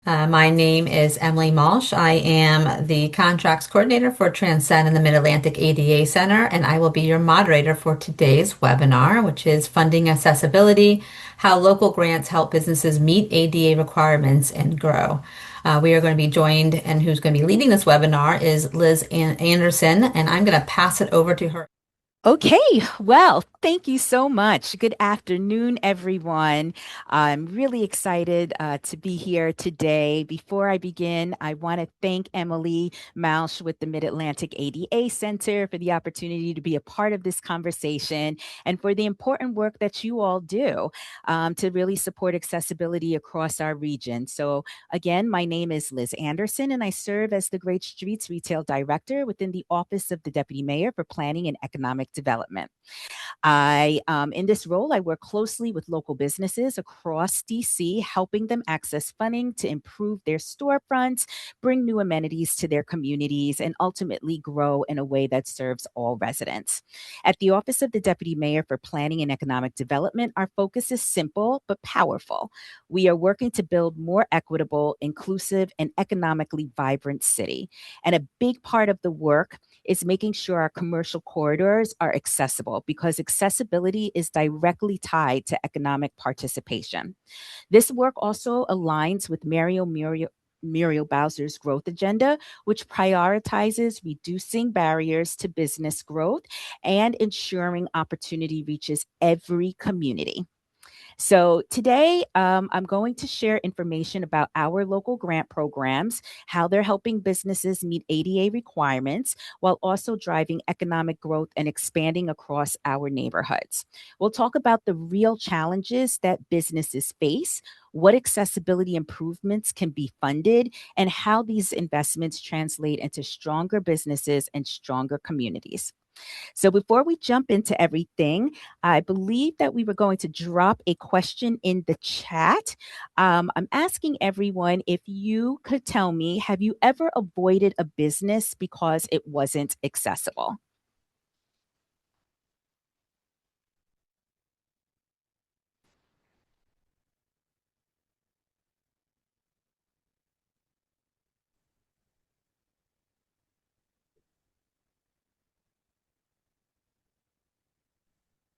My name is Emily Malsh. I am the contracts coordinator for Transcend and the Mid-Atlantic ADA Center, and I will be your moderator for today's webinar, which is Funding Accessibility, How Local Grants Help Businesses Meet ADA Requirements and Grow. We are going to be joined, and who's going to be leading this webinar is Liz Anderson, and I'm going to pass it over to her. Okay, well, thank you so much. Good afternoon, everyone. I'm really excited to be here today. Before I begin, I want to thank Emily Mausch with the Mid-Atlantic ADA Center for the opportunity to be a part of this conversation and for the important work that you all do to really support accessibility across our region. So, again, my name is Liz Anderson, and I serve as the Great Streets Retail Director within the Office of the Deputy Mayor for Planning and Economic Development. In this role, I work closely with local businesses across DC, helping them access funding to improve their storefronts, bring new amenities to their communities, and ultimately grow in a way that serves all residents. At the Office of the Deputy Mayor for Planning and Economic Development, our focus is simple but powerful. We are working to build more equitable, inclusive, and economically vibrant city. And a big part of the work is making sure our commercial corridors are accessible because accessibility is directly tied to economic participation. This work also aligns with Muriel Bowser's growth agenda, which prioritizes reducing barriers to business growth and ensuring opportunity reaches every community. So today, I'm going to share information about our local grant programs, how they're helping businesses meet ADA requirements while also driving economic growth and expanding across our neighborhoods. We'll talk about the real challenges that businesses face, what accessibility improvements can be funded, and how these investments translate into stronger businesses and stronger communities. So before we jump into everything, I believe that we were going to drop a question in the chat. I'm asking everyone if you could tell me, have you ever avoided a business because it wasn't accessible?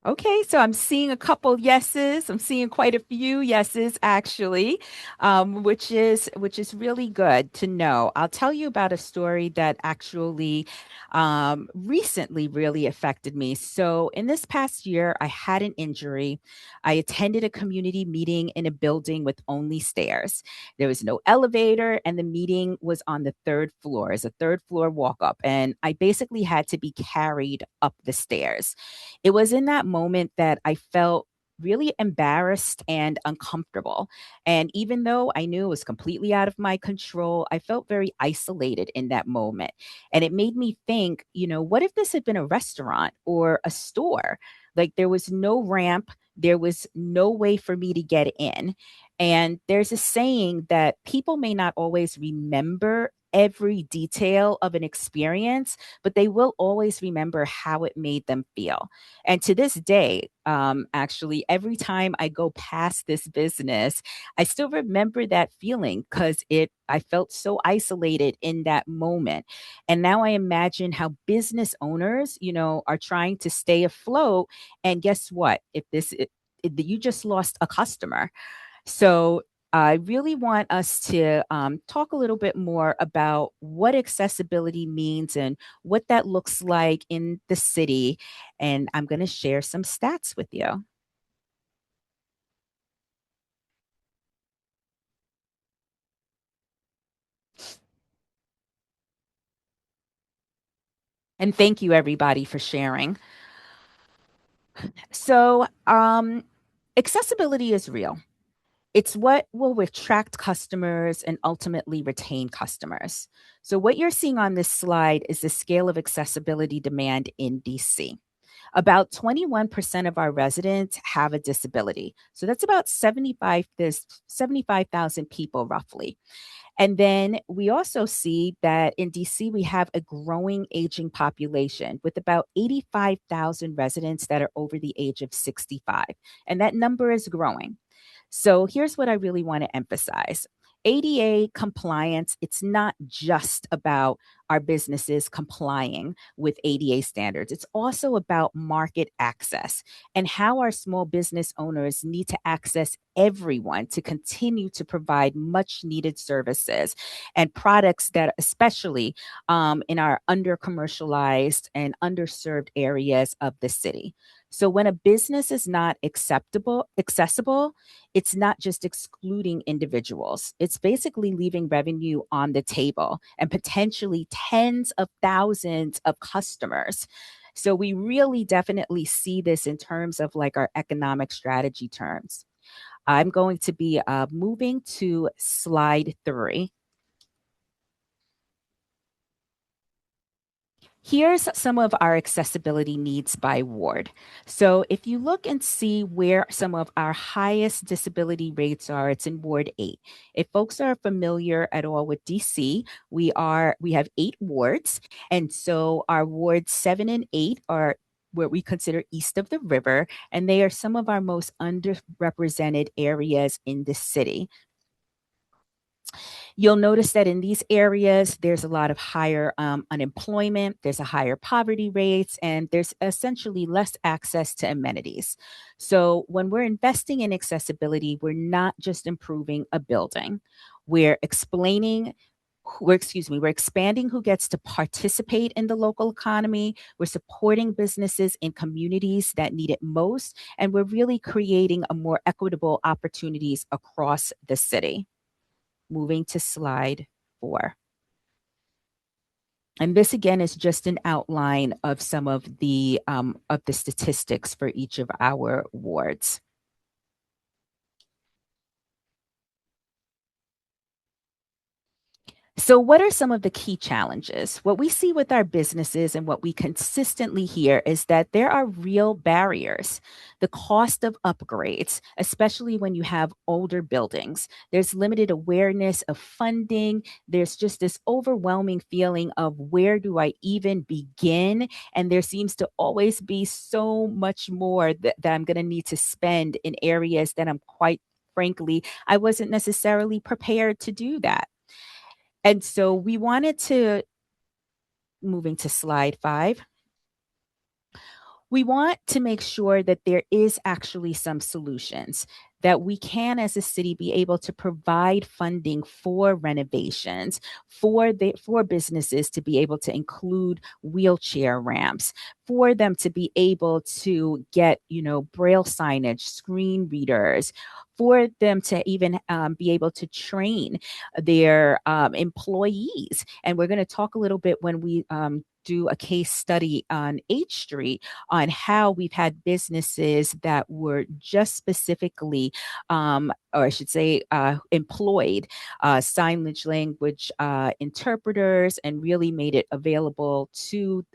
Okay, so I'm seeing a couple yeses. I'm seeing quite a few yeses actually, which is really good to know. I'll tell you about a story that actually recently really affected me. So in this past year, I had an injury. I attended a community meeting in a building with only stairs. There was no elevator, and the meeting was on the third floor, as a third floor walk up, and I basically had to be carried up the stairs. It was in that moment that I felt really embarrassed and uncomfortable. And even though I knew it was completely out of my control, I felt very isolated in that moment. And it made me think, what if this had been a restaurant or a store? Like there was no ramp, there was no way for me to get in. And there's a saying that people may not always remember every detail of an experience, but they will always remember how it made them feel. And to this day, actually, every time I go past this business, I still remember that feeling because I felt so isolated in that moment. And now I imagine how business owners, are trying to stay afloat. And guess what? You just lost a customer. So I really want us to talk a little bit more about what accessibility means and what that looks like in the city. And I'm going to share some stats with you. And thank you, everybody, for sharing. So, accessibility is real. It's what will attract customers and ultimately retain customers. So, what you're seeing on this slide is the scale of accessibility demand in DC. About 21% of our residents have a disability. So that's about 75,000 people roughly. And then we also see that in DC, we have a growing aging population with about 85,000 residents that are over the age of 65. And that number is growing. So here's what I really want to emphasize. ADA compliance, it's not just about our businesses complying with ADA standards. It's also about market access and how our small business owners need to access everyone to continue to provide much needed services and products that, especially in our under commercialized and underserved areas of the city. So when a business is not accessible, it's not just excluding individuals. It's basically leaving revenue on the table and potentially tens of thousands of customers. So we really definitely see this in terms of like our economic strategy terms. I'm going to be moving to slide 3. Here's some of our accessibility needs by ward. So if you look and see where some of our highest disability rates are, it's in Ward 8. If folks are familiar at all with DC, we have 8 wards. And so our wards 7 and 8 are what we consider east of the river, and they are some of our most underrepresented areas in the city. You'll notice that in these areas, there's a lot of higher unemployment, there's a higher poverty rates, and there's essentially less access to amenities. So when we're investing in accessibility, we're not just improving a building, we're explaining we're expanding who gets to participate in the local economy. We're supporting businesses in communities that need it most. And we're really creating a more equitable opportunities across the city. Moving to slide 4. And this again is just an outline of some of the statistics for each of our wards. So, what are some of the key challenges? What we see with our businesses and what we consistently hear is that there are real barriers. The cost of upgrades, especially when you have older buildings, there's limited awareness of funding. There's just this overwhelming feeling of where do I even begin? And there seems to always be so much more that I'm going to need to spend in areas that I'm quite frankly, I wasn't necessarily prepared to do that. And so we wanted to, moving to slide 5, we want to make sure that there is actually some solutions that we can as a city be able to provide funding for renovations for businesses to be able to include wheelchair ramps, for them to be able to get braille signage, screen readers, for them to even be able to train their employees. And we're going to talk a little bit when we do a case study on H Street on how we've had businesses that were just specifically, or I should say, employed signage language interpreters and really made it available to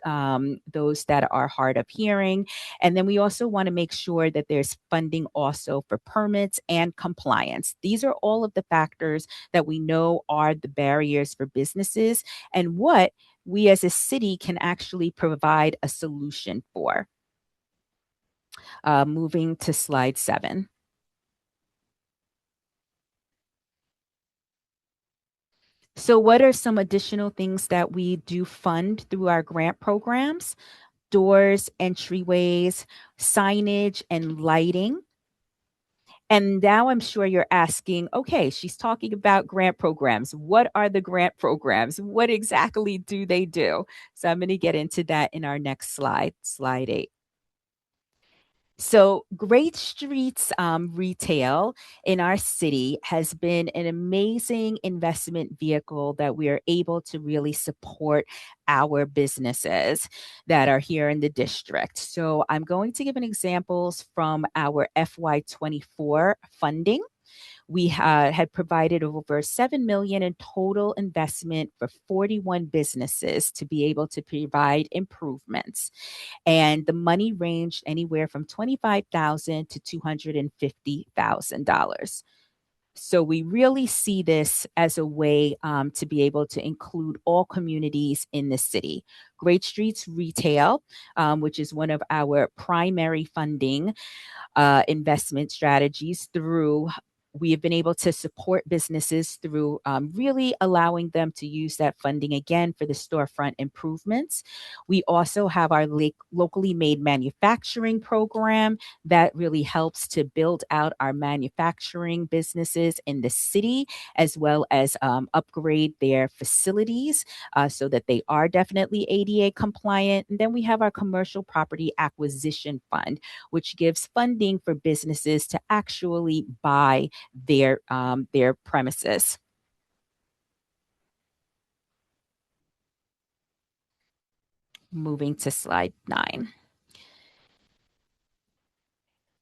those that are hard of hearing. And then we also want to make sure that there's funding also for permits and compliance. These are all of the factors that we know are the barriers for businesses and what we as a city can actually provide a solution for. Moving to slide 7. So, what are some additional things that we do fund through our grant programs? Doors, entryways, signage, and lighting. And now I'm sure you're asking, okay, she's talking about grant programs. What are the grant programs? What exactly do they do? So I'm going to get into that in our next slide, slide 8. So, Great Streets Retail in our city has been an amazing investment vehicle that we are able to really support our businesses that are here in the district. So, I'm going to give an examples from our FY24 funding. We had provided over 7 million in total investment for 41 businesses to be able to provide improvements, and the money ranged anywhere from $25,000 to $250,000. So we really see this as a way to be able to include all communities in the city. Great Streets Retail, which is one of our primary funding investment strategies through we have been able to support businesses through really allowing them to use that funding again for the storefront improvements. We also have our locally made manufacturing program that really helps to build out our manufacturing businesses in the city, as well as upgrade their facilities so that they are definitely ADA compliant. And then we have our commercial property acquisition fund, which gives funding for businesses to actually buy their premises. Moving to slide 9.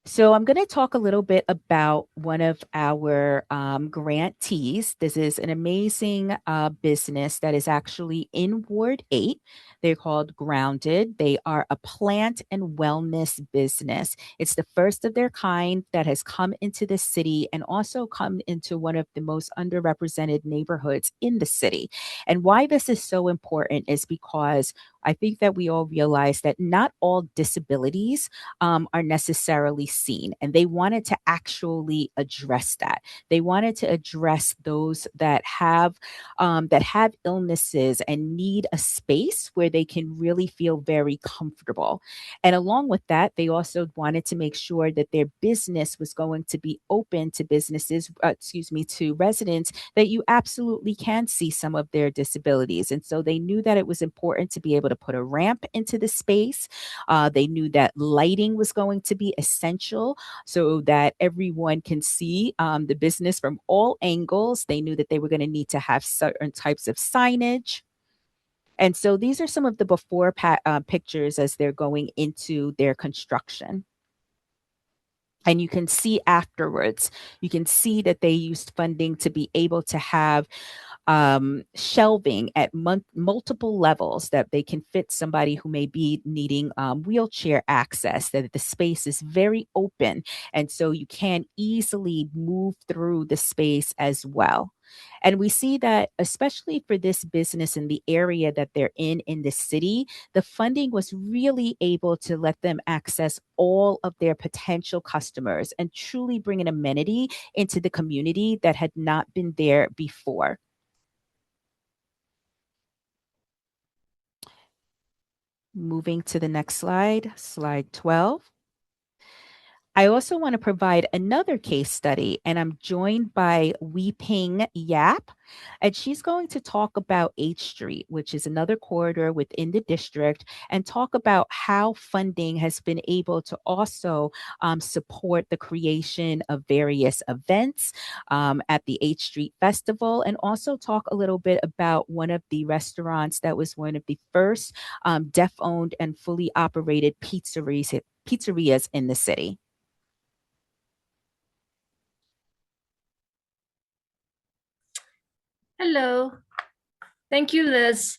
So I'm going to talk a little bit about one of our grantees. This is an amazing business that is actually in Ward 8. They're called Grounded. They are a plant and wellness business. It's the first of their kind that has come into the city and also come into one of the most underrepresented neighborhoods in the city. And why this is so important is because I think that we all realize that not all disabilities are necessarily seen. And they wanted to actually address that. They wanted to address those that have illnesses and need a space where they can really feel very comfortable. And along with that, they also wanted to make sure that their business was going to be open to to residents that you absolutely can see some of their disabilities. And so they knew that it was important to be able to put a ramp into the space. They knew that lighting was going to be essential so that everyone can see the business from all angles. They knew that they were going to need to have certain types of signage. And so these are some of the pictures as they're going into their construction. And you can see afterwards, you can see that they used funding to be able to have shelving at multiple levels that they can fit somebody who may be needing wheelchair access, that the space is very open. And so you can easily move through the space as well. And we see that, especially for this business in the area that they're in the city, the funding was really able to let them access all of their potential customers and truly bring an amenity into the community that had not been there before. Moving to the next slide, slide 12. I also want to provide another case study, and I'm joined by Weeping Yap, and she's going to talk about H Street, which is another corridor within the district, and talk about how funding has been able to also support the creation of various events at the H Street Festival, and also talk a little bit about one of the restaurants that was one of the first deaf-owned and fully operated pizzerias in the city. Hello. Thank you, Liz,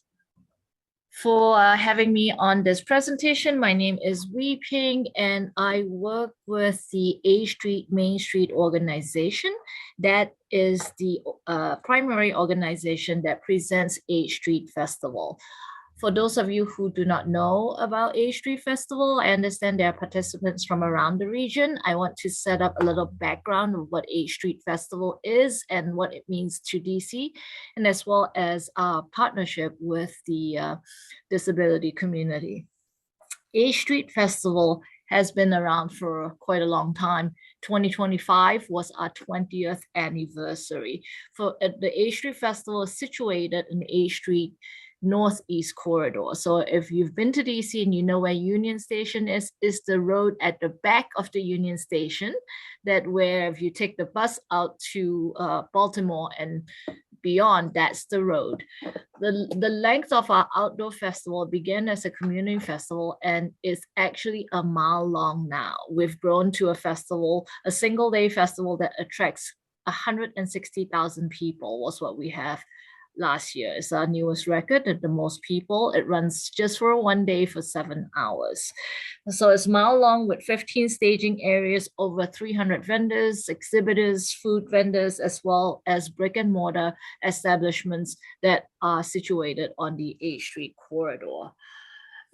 for having me on this presentation. My name is Wee Ping, and I work with the A Street Main Street organization. That is the primary organization that presents A Street Festival. For those of you who do not know about A Street Festival, I understand there are participants from around the region. I want to set up a little background of what A Street Festival is and what it means to DC, and as well as our partnership with the disability community. A Street Festival has been around for quite a long time. 2025 was our 20th anniversary. For the A Street Festival is situated in A Street Northeast Corridor. So if you've been to DC and you know where Union Station is the road at the back of the Union Station, that where if you take the bus out to Baltimore and beyond, that's the road. The length of our outdoor festival began as a community festival and is actually a mile long now. We've grown to a festival, a single day festival that attracts 160,000 people was what we have last year. It's our newest record at the most people. It runs just for one day for 7 hours. So it's mile long with 15 staging areas, over 300 vendors, exhibitors, food vendors, as well as brick and mortar establishments that are situated on the A Street corridor.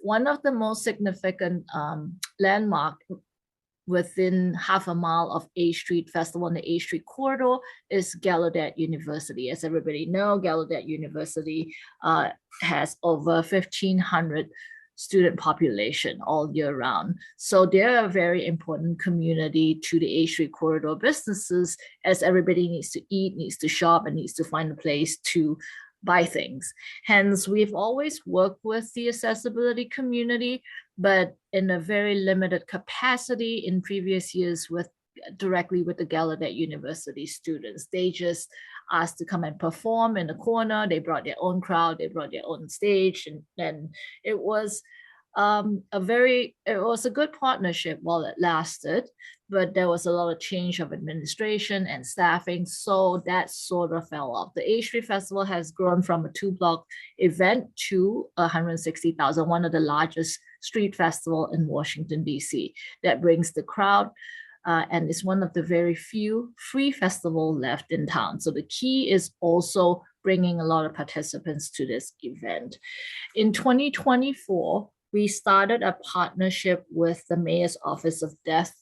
One of the most significant landmark within half a mile of A Street Festival in the A Street corridor is Gallaudet University. As everybody know, Gallaudet University has over 1,500 student population all year round. So they're a very important community to the A Street corridor businesses, as everybody needs to eat, needs to shop, and needs to find a place to buy things. Hence, we've always worked with the accessibility community, but in a very limited capacity in previous years directly with the Gallaudet University students. They just asked to come and perform in the corner. They brought their own crowd, they brought their own stage, and it was a good partnership while it lasted, but there was a lot of change of administration and staffing, so that sort of fell off. The A Street Festival has grown from a 2-block event to 160,000, one of the largest street festival in Washington, D.C. that brings the crowd. And it's one of the very few free festival left in town. So the key is also bringing a lot of participants to this event. In 2024, we started a partnership with the Mayor's Office of Deaf,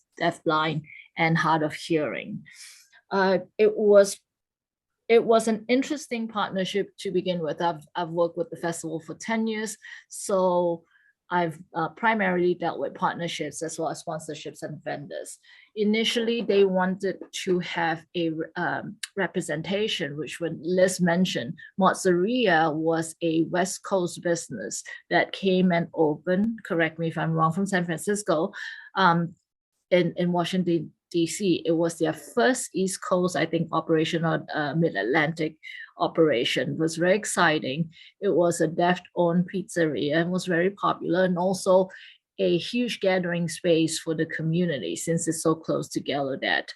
Blind, and Hard of Hearing. It was an interesting partnership to begin with. I've worked with the festival for 10 years, so I've primarily dealt with partnerships as well as sponsorships and vendors. Initially, they wanted to have a representation, which when Liz mentioned, Mozzaria was a West Coast business that came and opened, correct me if I'm wrong, from San Francisco in Washington, D.C. It was their first East Coast, I think, operation on Mid-Atlantic operation. It was very exciting. It was a deaf-owned pizzeria and was very popular, and also a huge gathering space for the community since it's so close to Gallaudet.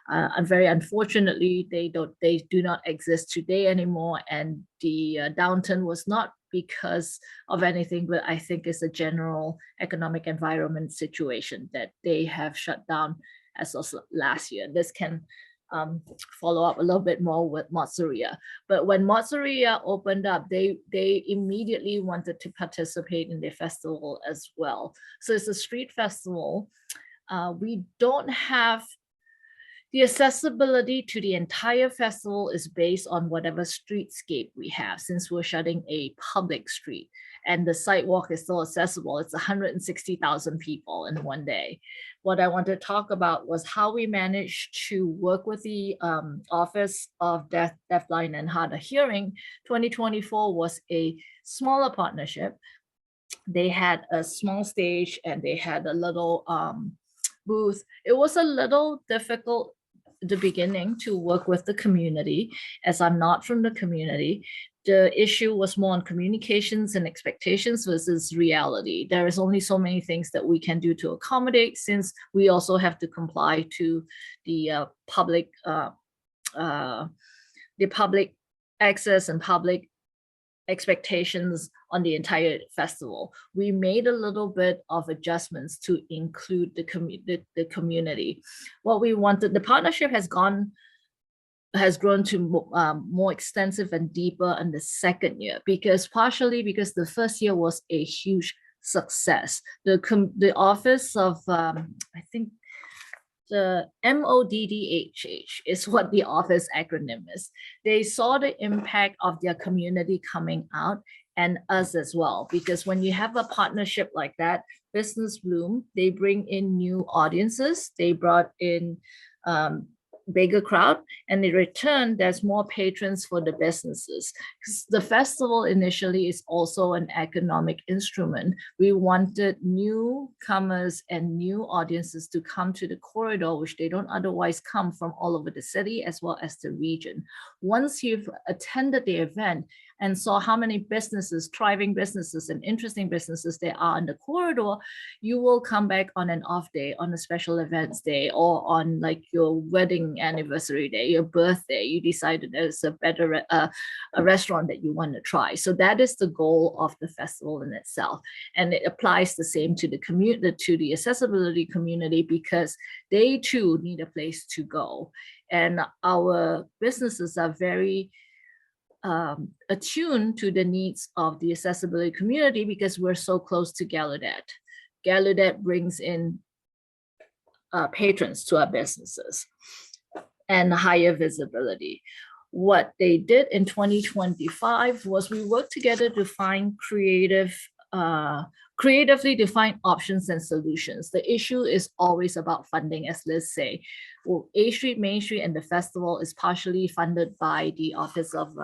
And very unfortunately, they do not exist today anymore. And the downturn was not because of anything, but I think it's a general economic environment situation that they have shut down as of last year. This can follow up a little bit more with Mozzaria. But when Mozzaria opened up, they immediately wanted to participate in the festival as well. So it's a street festival. We don't have the accessibility to the entire festival is based on whatever streetscape we have, since we're shutting a public street and the sidewalk is still accessible. It's 160,000 people in one day. What I want to talk about was how we managed to work with the Office of Deaf, Blind, and Hard of Hearing. 2024 was a smaller partnership. They had a small stage and they had a little booth. It was a little difficult at the beginning to work with the community, as I'm not from the community. The issue was more on communications and expectations versus reality. There is only so many things that we can do to accommodate, since we also have to comply to the public access and public expectations on the entire festival. We made a little bit of adjustments to include the community. What we wanted, the partnership has grown to more extensive and deeper in the second year, partially because the first year was a huge success. The Office of, I think the MODDHH is what the office acronym is. They saw the impact of their community coming out, and us as well, because when you have a partnership like that, business bloom, they bring in new audiences. They brought in bigger crowd, and in return there's more patrons for the businesses. The festival initially is also an economic instrument. We wanted newcomers and new audiences to come to the corridor, which they don't otherwise come from all over the city as well as the region. Once you've attended the event and saw how many businesses, thriving businesses and interesting businesses there are in the corridor, you will come back on an off day, on a special events day, or on like your wedding anniversary day, your birthday. You decided there's a better a restaurant that you want to try. So that is the goal of the festival in itself. And it applies the same to the community, to the accessibility community, because they too need a place to go. And our businesses are very attuned to the needs of the accessibility community because we're so close to Gallaudet. Gallaudet brings in patrons to our businesses and higher visibility. What they did in 2025 was we worked together to find creatively define options and solutions. The issue is always about funding, as Liz say. Well, A Street, Main Street, and the festival is partially funded by the Office of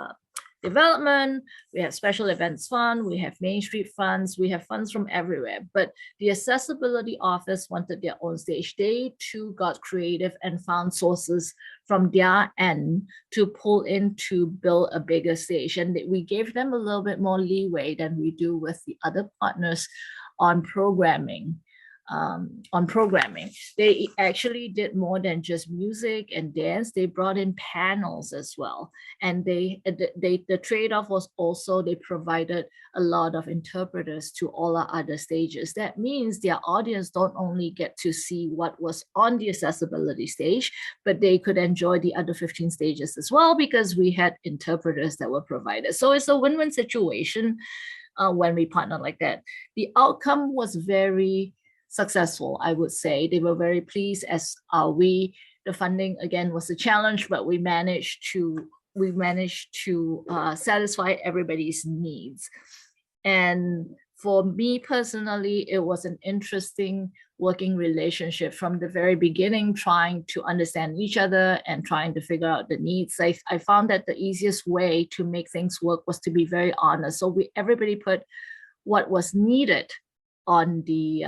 Development. We have Special Events Fund, we have Main Street funds, we have funds from everywhere. But the Accessibility Office wanted their own stage. They too got creative and found sources from their end to pull in to build a bigger stage. And we gave them a little bit more leeway than we do with the other partners on programming. They actually did more than just music and dance. They brought in panels as well. And the trade-off was also they provided a lot of interpreters to all our other stages. That means their audience don't only get to see what was on the accessibility stage, but they could enjoy the other 15 stages as well because we had interpreters that were provided. So it's a win-win situation when we partner like that. The outcome was very successful, I would say. They were very pleased, as are we. The funding again was a challenge, but we managed to satisfy everybody's needs. And for me personally, it was an interesting working relationship from the very beginning, trying to understand each other and trying to figure out the needs. I found that the easiest way to make things work was to be very honest. So everybody put what was needed on the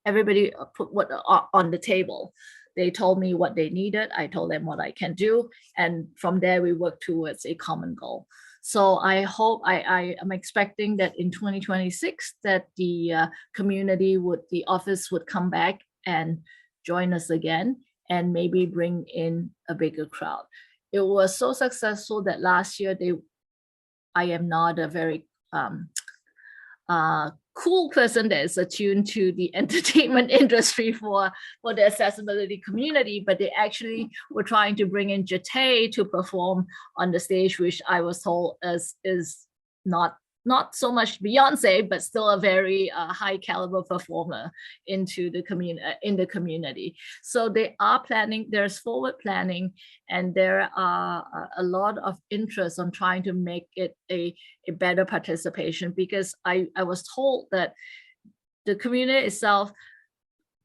everybody put what on the table. They told me what they needed. I told them what I can do. And from there, we work towards a common goal. So I hope, I am expecting that in 2026, that the the office would come back and join us again and maybe bring in a bigger crowd. It was so successful that last year I am not a very cool person that is attuned to the entertainment industry for the accessibility community, but they actually were trying to bring in Jate to perform on the stage, which I was told is not so much Beyonce, but still a very high caliber performer in the community. So they are planning, there's forward planning, and there are a lot of interest on trying to make it a better participation, because I was told that the community itself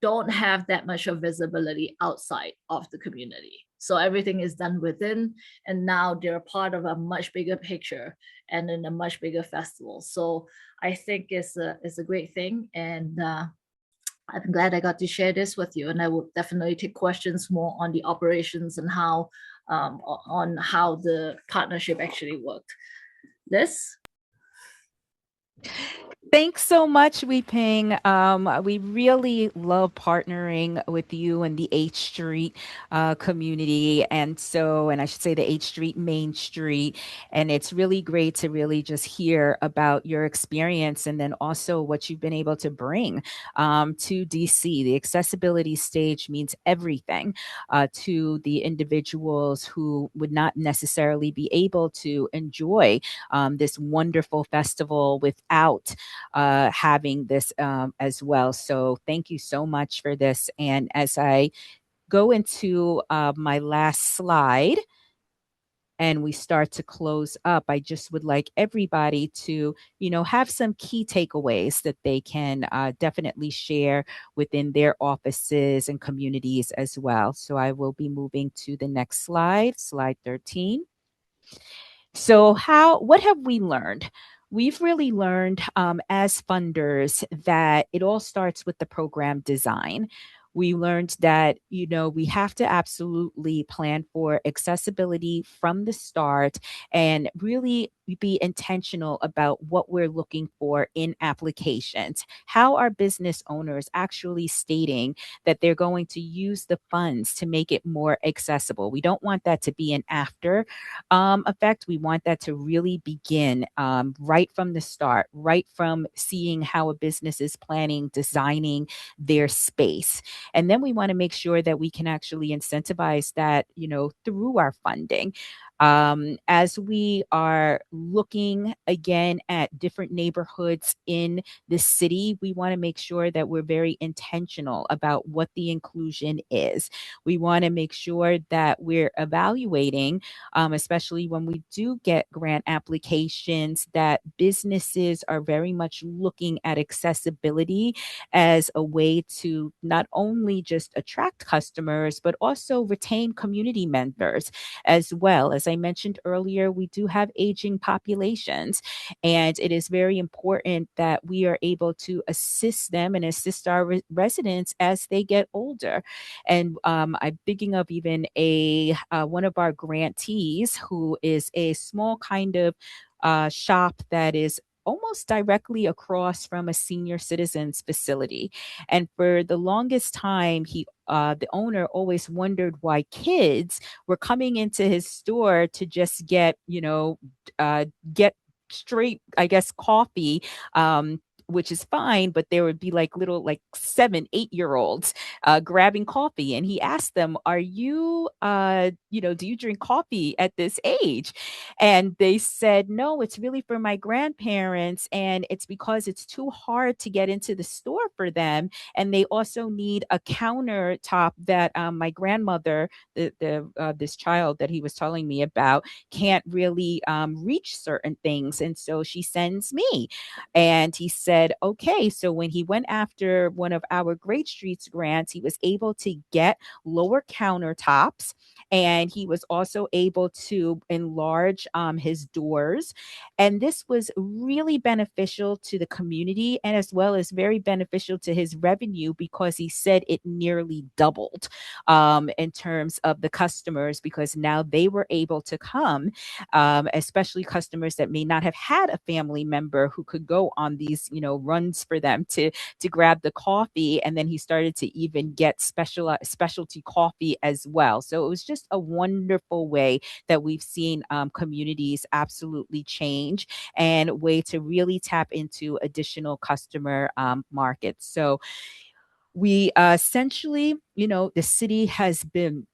don't have that much of visibility outside of the community. So everything is done within, and now they're part of a much bigger picture and in a much bigger festival. So I think it's a great thing, and I'm glad I got to share this with you. And I will definitely take questions more on the operations and how on how the partnership actually worked. Liz? Thanks so much, Wee Ping. We really love partnering with you and the H Street community. And I should say the H Street Main Street. And it's really great to really just hear about your experience and then also what you've been able to bring to DC. The accessibility stage means everything to the individuals who would not necessarily be able to enjoy this wonderful festival without having this as well. So thank you so much for this. And as I go into my last slide and we start to close up, I just would like everybody to, have some key takeaways that they can definitely share within their offices and communities as well. So I will be moving to the next slide, slide 13. So what have we learned? We've really learned as funders that it all starts with the program design. We learned that, we have to absolutely plan for accessibility from the start and really be intentional about what we're looking for in applications. How are business owners actually stating that they're going to use the funds to make it more accessible? We don't want that to be an after effect. We want that to really begin right from the start, right from seeing how a business is planning, designing their space. And then we want to make sure that we can actually incentivize that, through our funding. As we are looking again at different neighborhoods in the city, we want to make sure that we're very intentional about what the inclusion is. We want to make sure that we're evaluating, especially when we do get grant applications, that businesses are very much looking at accessibility as a way to not only just attract customers, but also retain community members as well. As I mentioned earlier, we do have aging populations, and it is very important that we are able to assist them and assist our residents as they get older. And I'm thinking of even a one of our grantees who is a small kind of shop that is almost directly across from a senior citizens facility. And for the longest time, the owner always wondered why kids were coming into his store to just get straight, I guess, coffee. Which is fine, but there would be like little, like 7, 8 year olds grabbing coffee. And he asked them, are you, do you drink coffee at this age? And they said, no, it's really for my grandparents. And it's because it's too hard to get into the store for them. And they also need a countertop that my grandmother, this child that he was telling me about, can't really reach certain things. And so she sends me. And he said, okay. So when he went after one of our Great Streets grants, he was able to get lower countertops, and he was also able to enlarge his doors. And this was really beneficial to the community, and as well as very beneficial to his revenue, because he said it nearly doubled in terms of the customers, because now they were able to come, especially customers that may not have had a family member who could go on these, runs for them to grab the coffee. And then he started to even get specialty coffee as well. So it was just a wonderful way that we've seen communities absolutely change, and a way to really tap into additional customer markets. So we essentially, the city has been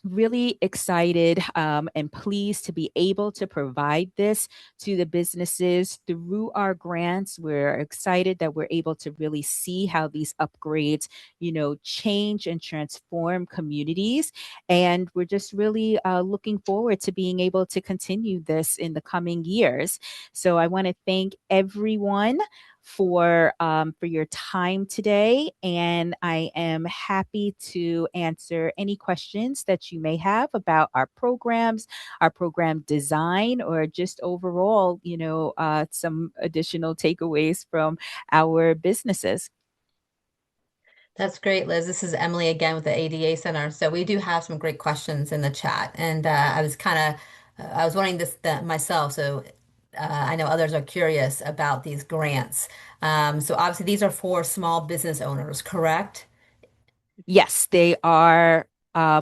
really excited and pleased to be able to provide this to the businesses through our grants. We're excited that we're able to really see how these upgrades, change and transform communities. And we're just really looking forward to being able to continue this in the coming years. So I want to thank everyone for your time today, and I am happy to answer any questions that you may have about our programs, our program design, or just overall, some additional takeaways from our businesses. That's great, Liz. This is Emily again with the ADA Center. So we do have some great questions in the chat, and I was wanting this that myself. So I know others are curious about these grants. So obviously these are for small business owners, correct? Yes, they are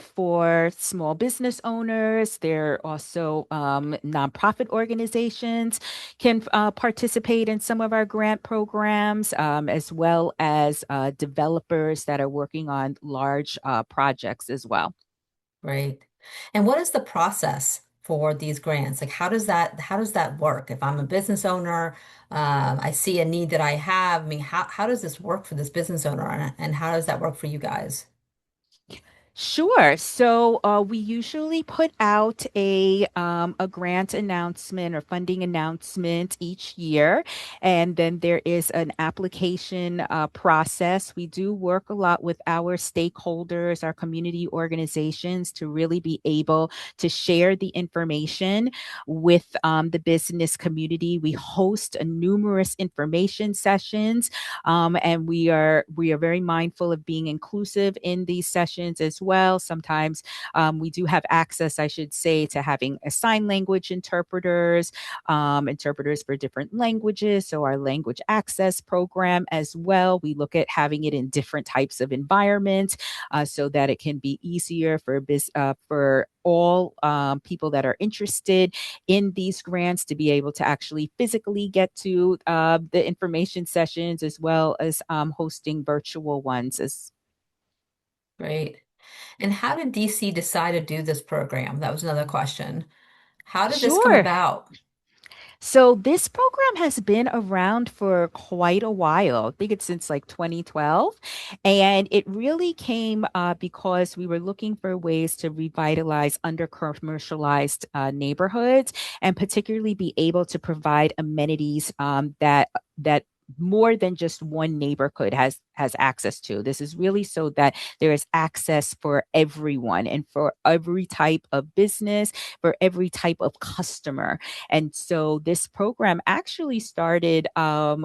for small business owners. They're also nonprofit organizations can participate in some of our grant programs, as well as developers that are working on large projects as well. Great. And what is the process for these grants? Like, how does that work? If I'm a business owner, I see a need that I have. I mean, how does this work for this business owner, and how does that work for you guys? Sure. So we usually put out a grant announcement or funding announcement each year, and then there is an application process. We do work a lot with our stakeholders, our community organizations, to really be able to share the information with the business community. We host numerous information sessions, and we are very mindful of being inclusive in these sessions as well. Sometimes we do have access, I should say, to having a sign language interpreters, interpreters for different languages. So our language access program as well. We look at having it in different types of environments, so that it can be easier for all people that are interested in these grants to be able to actually physically get to the information sessions, as well as hosting virtual ones. Great. And how did DC decide to do this program? That was another question. How did this come Sure. about? So this program has been around for quite a while. I think it's since like 2012. And it really came because we were looking for ways to revitalize under commercialized neighborhoods and particularly be able to provide amenities that more than just one neighborhood has access to. This is really so that there is access for everyone and for every type of business, for every type of customer. And so this program actually started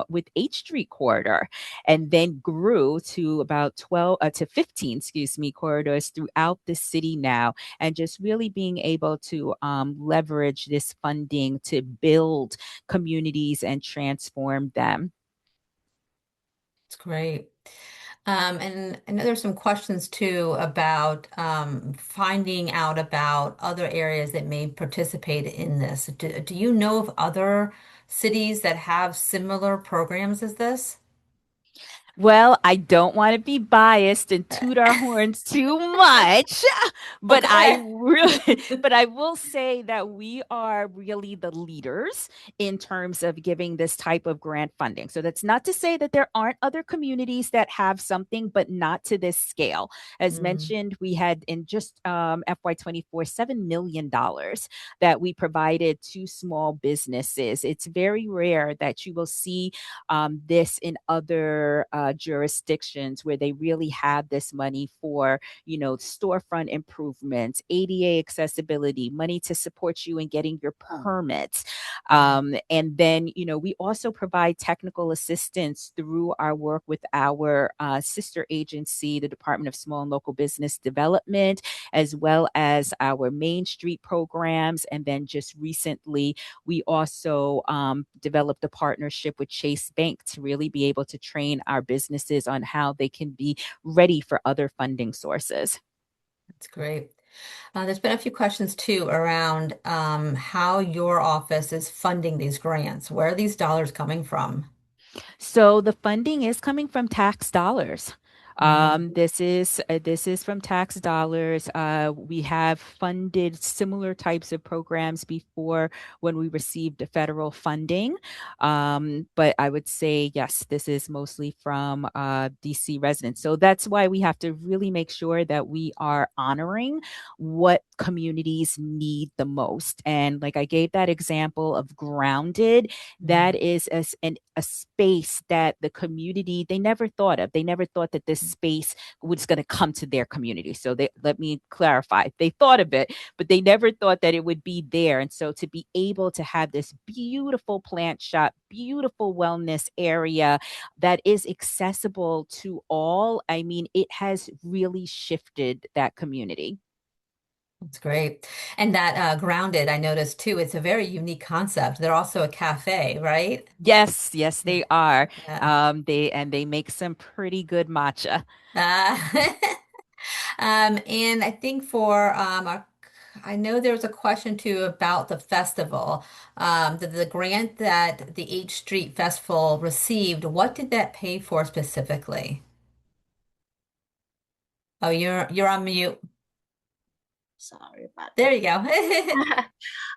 with H Street corridor and then grew to about 12 to 15, excuse me, corridors throughout the city now. And just really being able to leverage this funding to build communities and transform them. It's great. And I know there's some questions too about finding out about other areas that may participate in this. Do you know of other cities that have similar programs as this? Well, I don't want to be biased and toot our horns too much, Well, but go ahead. but I will say that we are really the leaders in terms of giving this type of grant funding. So that's not to say that there aren't other communities that have something, but not to this scale. As Mm, mentioned, we had in just FY24 $7 million that we provided to small businesses. It's very rare that you will see this in other jurisdictions where they really have this money for, storefront improvements, ADA accessibility, money to support you in getting your permits. And then, we also provide technical assistance through our work with our sister agency, the Department of Small and Local Business Development, as well as our Main Street programs. And then just recently, we also developed a partnership with Chase Bank to really be able to train our businesses on how they can be ready for other funding sources. that's great. There's been a few questions too around how your office is funding these grants. Where are these dollars coming from? So the funding is coming from tax dollars. Mm, This is from tax dollars. We have funded similar types of programs before when we received the federal funding, but I would say yes, this is mostly from DC residents. So that's why we have to really make sure that we are honoring what communities need the most. And like I gave that example of Grounded, mm, that is a space that the community they never thought of. They never thought that this space was going to come to their community. So they let me clarify. They thought of it, but they never thought that it would be there. And so to be able to have this beautiful plant shop, beautiful wellness area that is accessible to all, I mean, it has really shifted that community. that's great. And that grounded, I noticed too, it's a very unique concept. They're also a cafe, right? Yes, yes, they are. Yeah. They make some pretty good matcha. Uh, and I think for I know there was a question too about the festival. The grant that the H Street Festival received, what did that pay for specifically? Oh, you're on mute. Sorry about There that. you go.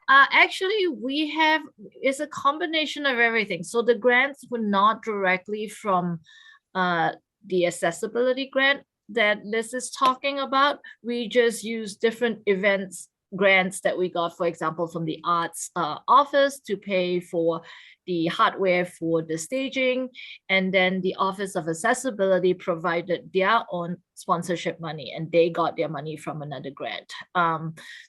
Actually, we have it's a combination of everything. So the grants were not directly from uh, the accessibility grant that Liz is talking about. We just use different events grants that we got, for example, from the arts office to pay for the hardware for the staging, and then the Office of Accessibility provided their own sponsorship money, and they got their money from another grant.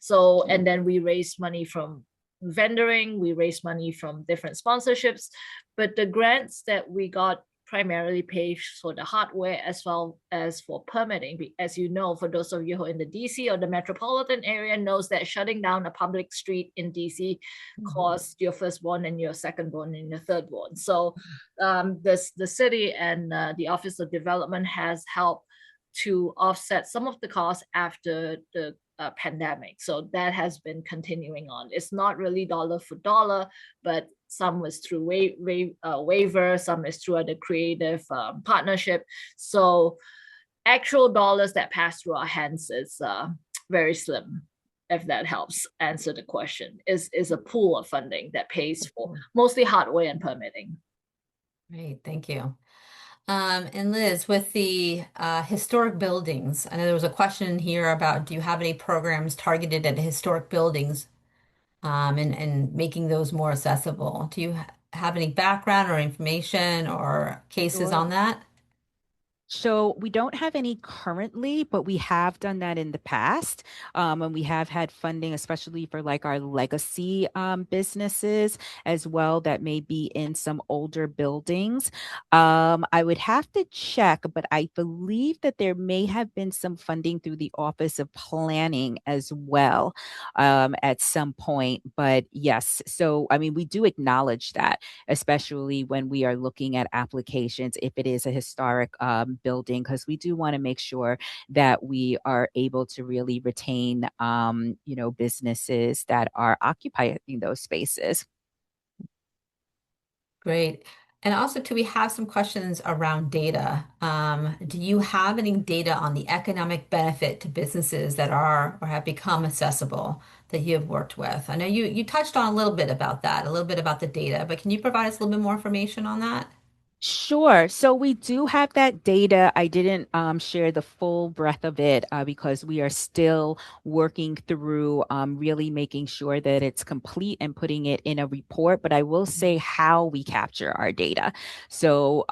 So, and then we raised money from vendoring, we raised money from different sponsorships, but the grants that we got primarily pay for the hardware as well as for permitting. As you know, for those of you who are in the DC or the metropolitan area knows that shutting down a public street in DC costs your firstborn and your secondborn and your thirdborn. So the city and the Office of Development has helped to offset some of the costs after the pandemic. So that has been continuing on. It's not really dollar for dollar, but some was through waiver, some is through the creative partnership. So actual dollars that pass through our hands is very slim. If that helps answer the question, is a pool of funding that pays for mostly hardware and permitting. Great, thank you. And Liz, with the historic buildings, I know there was a question here about do you have any programs targeted at historic buildings and making those more accessible? Do you have any background or information or cases Sure. on that? So we don't have any currently, but we have done that in the past. And we have had funding, especially for like our legacy businesses as well, that may be in some older buildings. I would have to check, but I believe that there may have been some funding through the Office of Planning as well at some point. But yes, so I mean, we do acknowledge that, especially when we are looking at applications, if it is a historic building, because we do want to make sure that we are able to really retain, businesses that are occupying those spaces. Great. And also, do we have some questions around data? Do you have any data on the economic benefit to businesses that are or have become accessible that you have worked with? I know you touched on a little bit about that, a little bit about the data, but can you provide us a little bit more information on that? Sure. So we do have that data. I didn't share the full breadth of it because we are still working through really making sure that it's complete and putting it in a report. But I will say how we capture our data. So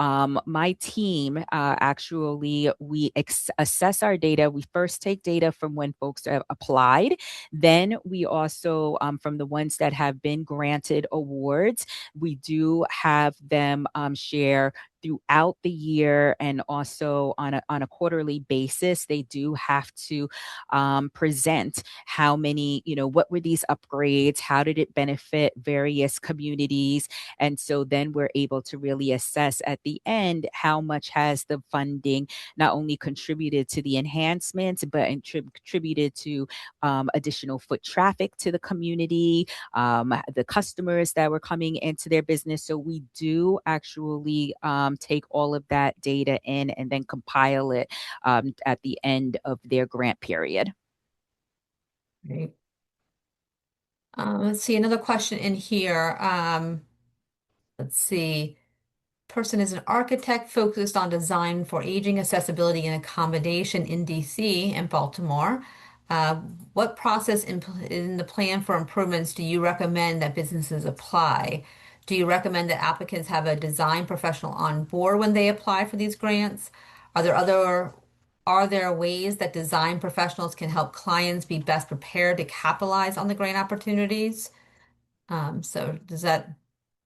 my team actually we assess our data. We first take data from when folks have applied. Then we also from the ones that have been granted awards, we do have them share throughout the year and also on a quarterly basis. They do have to present how many, what were these upgrades, how did it benefit various communities, and so then we're able to really assess at the end how much has the funding not only contributed to the enhancements but contributed to additional foot traffic to the community, the customers that were coming into their business. So we do actually take all of that data in and then compile it at the end of their grant period. Great. Let's see, another question in here. Let's see. Person is an architect focused on design for aging, accessibility, and accommodation in DC and Baltimore. Uh, what process in the plan for improvements do you recommend that businesses apply? Do you recommend that applicants have a design professional on board when they apply for these grants? Are there ways that design professionals can help clients be best prepared to capitalize on the grant opportunities? So does that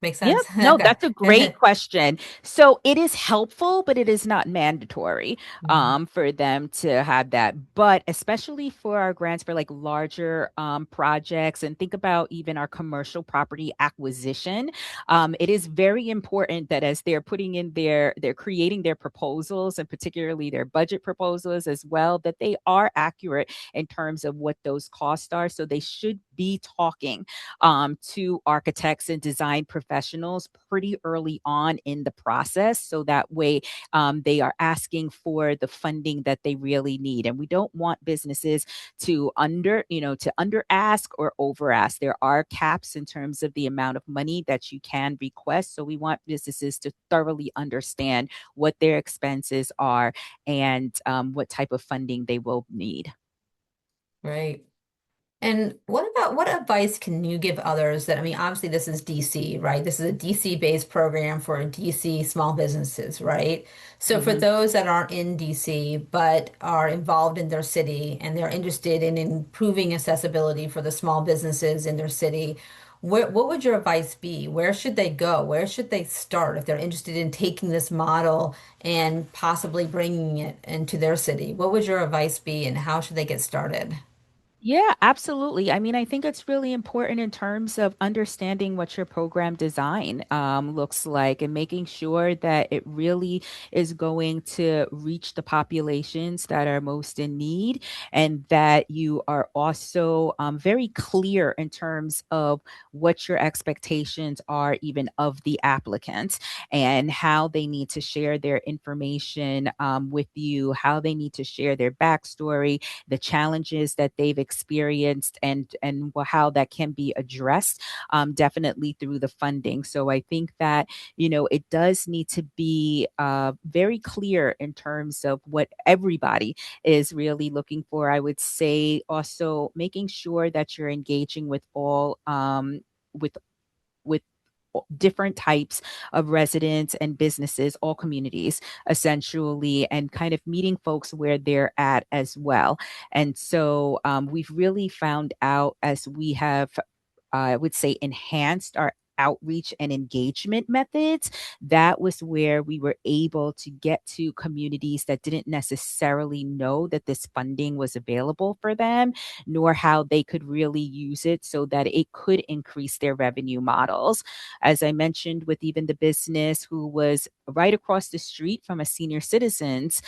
make Yeah, sense? no, that's a great Okay. question. So it is helpful, but it is not mandatory for them to have that. But especially for our grants for like larger projects, and think about even our commercial property acquisition, it is very important that as they're putting in they're creating their proposals and particularly their budget proposals as well, that they are accurate in terms of what those costs are. So they should be talking to architects and design professionals pretty early on in the process. So that way they are asking for the funding that they really need. And we don't want businesses to under ask or over ask. There are caps in terms of the amount of money that you can request. So we want businesses to thoroughly understand what their expenses are and what type of funding they will need. Right. And what advice can you give others that, I mean, obviously this is DC, right? This is a DC based program for DC small businesses, right? So for Mhm. those that aren't in DC but are involved in their city and they're interested in improving accessibility for the small businesses in their city, what would your advice be? Where should they go? Where should they start if they're interested in taking this model and possibly bringing it into their city? What would your advice be and how should they get started? Yeah, absolutely. I mean, I think it's really important in terms of understanding what your program design looks like and making sure that it really is going to reach the populations that are most in need, and that you are also very clear in terms of what your expectations are, even of the applicants, and how they need to share their information with you, how they need to share their backstory, the challenges that they've experienced, and how that can be addressed, definitely through the funding. So I think that it does need to be very clear in terms of what everybody is really looking for. I would say also making sure that you're engaging with all with different types of residents and businesses, all communities essentially, and kind of meeting folks where they're at as well. And so we've really found out, as we have I would say, enhanced our outreach and engagement methods, that was where we were able to get to communities that didn't necessarily know that this funding was available for them, nor how they could really use it so that it could increase their revenue models. As I mentioned, with even the business who was right across the street from a senior citizens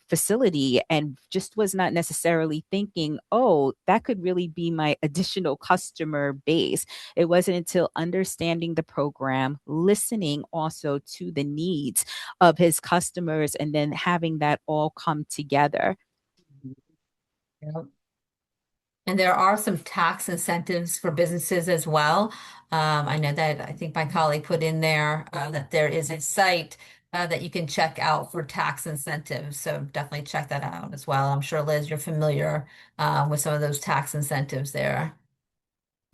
facility, and just was not necessarily thinking, oh, that could really be my additional customer base. It wasn't until understanding the program, listening also to the needs of his customers, and then having that all come together. Yep. And there are some tax incentives for businesses as well. I know that I think my colleague put in there that there is a site that you can check out for tax incentives. So definitely check that out as well. I'm sure, Liz, you're familiar with some of those tax incentives there.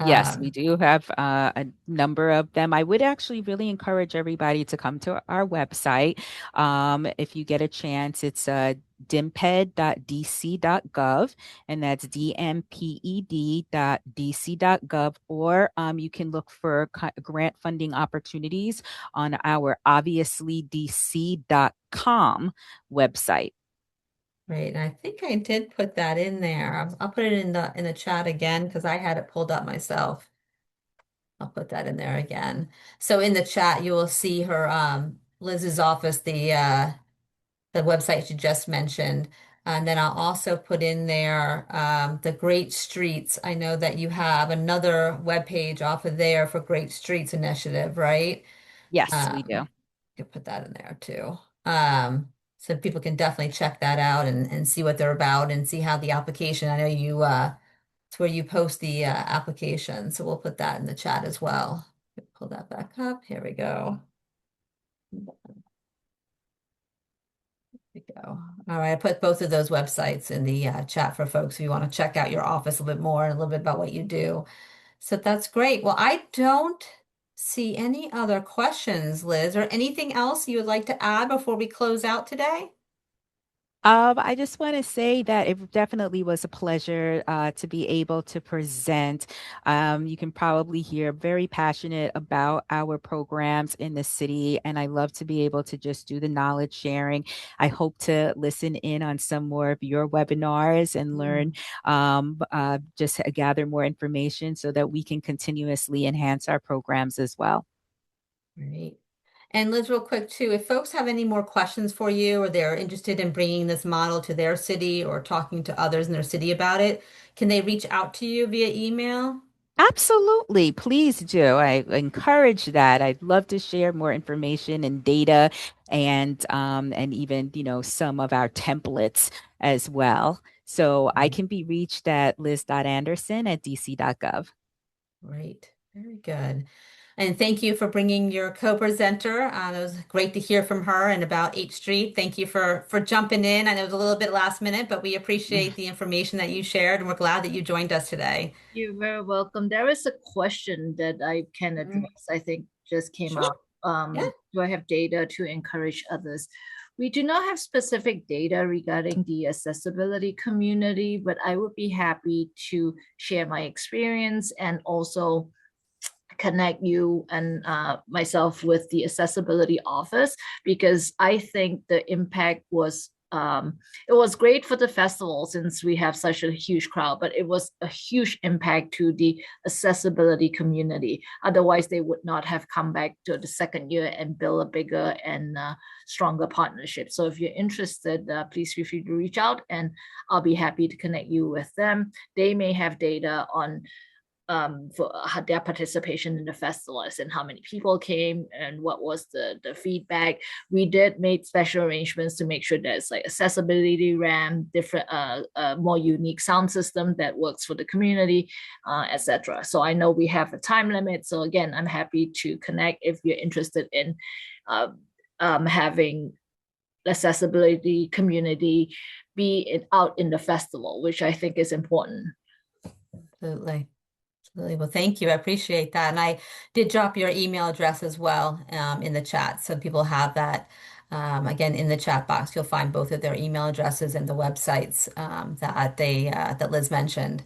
Yes, we Um, do have a number of them. I would actually really encourage everybody to come to our website. If you get a chance, it's dimped.dc.gov, and that's dmped.dc.gov, or you can look for grant funding opportunities on our obviously.dc.com website. Right, and I think I did put that in there. I'll put it in the chat again because I had it pulled up myself. I'll put that in there again. So in the chat, you will see her Liz's office, the website you just mentioned. And then I'll also put in there the Great Streets. I know that you have another webpage off of there for Great Streets Initiative, right? Yes, we Um, do. you can put that in there too. So people can definitely check that out and see what they're about and see how the application. I know you it's where you post the application. So we'll put that in the chat as well. Pull that back up. Here we go. We go. All right, I put both of those websites in the chat for folks if you want to check out your office a little bit more and a little bit about what you do. So that's great. Well, I don't see any other questions, Liz, or anything else you would like to add before we close out today? I just want to say that it definitely was a pleasure to be able to present. You can probably hear very passionate about our programs in the city, and I love to be able to just do the knowledge sharing. I hope to listen in on some more of your webinars and learn, Mm, just gather more information so that we can continuously enhance our programs as well. Great. And Liz, real quick too, if folks have any more questions for you or they're interested in bringing this model to their city or talking to others in their city about it, can they reach out to you via email? Absolutely. Please do. I encourage that. I'd love to share more information and data, and even, some of our templates as well. So I Right. can be reached at liz.anderson@dc.gov. Great. Very good. And thank you for bringing your co-presenter. It was great to hear from her and about 8th Street. Thank you for jumping in. I know it was a little bit last minute, but we appreciate the information that you shared, and we're glad that you joined us today. You're very welcome. There is a question that I can Mm, address, I think just came sure. up. Yeah. Do I have data to encourage others? We do not have specific data regarding the accessibility community, but I would be happy to share my experience and also connect you and myself with the accessibility office, because I think the impact was it was great for the festival since we have such a huge crowd, but it was a huge impact to the accessibility community. Otherwise, they would not have come back to the second year and build a bigger and stronger partnership. So if you're interested, please feel free to reach out and I'll be happy to connect you with them. They may have data on for their participation in the festival, as in how many people came and what was the feedback. We did make special arrangements to make sure there's like accessibility ramp, different more unique sound system that works for the community, etc. So I know we have a time limit. So again, I'm happy to connect if you're interested in having accessibility community be out in the festival, which I think is important. Absolutely. Absolutely. Well, thank you. I appreciate that. And I did drop your email address as well in the chat. So people have that. Again, in the chat box, you'll find both of their email addresses and the websites that Liz mentioned.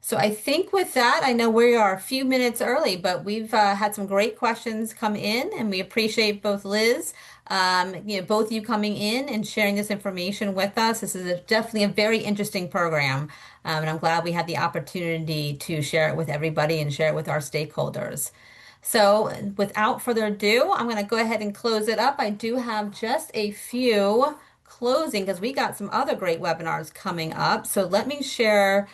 So I think with that, I know we are a few minutes early, but we've had some great questions come in, and we appreciate both Liz, both you coming in and sharing this information with us. This is definitely a very interesting program, and I'm glad we had the opportunity to share it with everybody and share it with our stakeholders. So without further ado, I'm going to go ahead and close it up. I do have just a few closing because we got some other great webinars coming up. So let me share.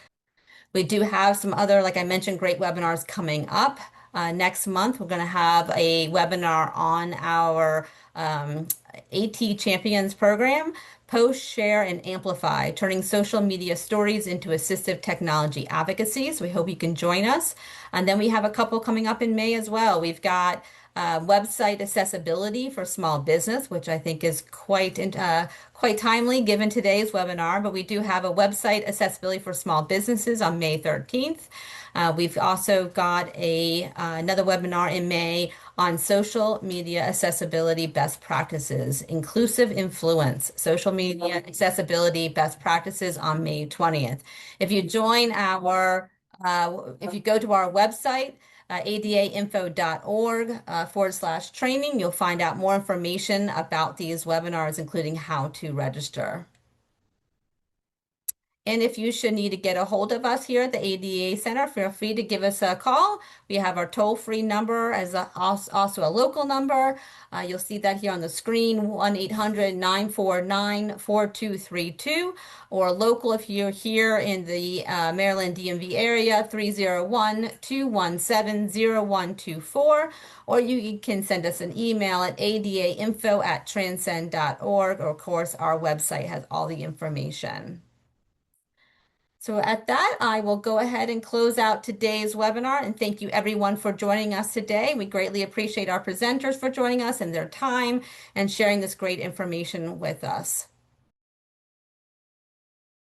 We do have some other, like I mentioned, great webinars coming up. Next month, we're going to have a webinar on our AT Champions program, Post, Share, and Amplify, turning social media stories into assistive technology advocacy. So we hope you can join us. And then we have a couple coming up in May as well. We've got website accessibility for small business, which I think is quite timely given today's webinar. But we do have a website accessibility for small businesses on May 13th. We've also got another webinar in May on social media accessibility best practices, inclusive influence, social media accessibility best practices on May 20th. If you join if you go to our website, adainfo.org/training, you'll find out more information about these webinars, including how to register. And if you should need to get a hold of us here at the ADA Center, feel free to give us a call. We have our toll-free number as also a local number. You'll see that here on the screen, 1-800-949-4232, or local if you're here in the Maryland DMV area, 301-217-0124, or you can send us an email at adainfo@transcend.org, or of course, our website has all the information. So at that, I will go ahead and close out today's webinar, and thank you everyone for joining us today. We greatly appreciate our presenters for joining us and their time and sharing this great information with us.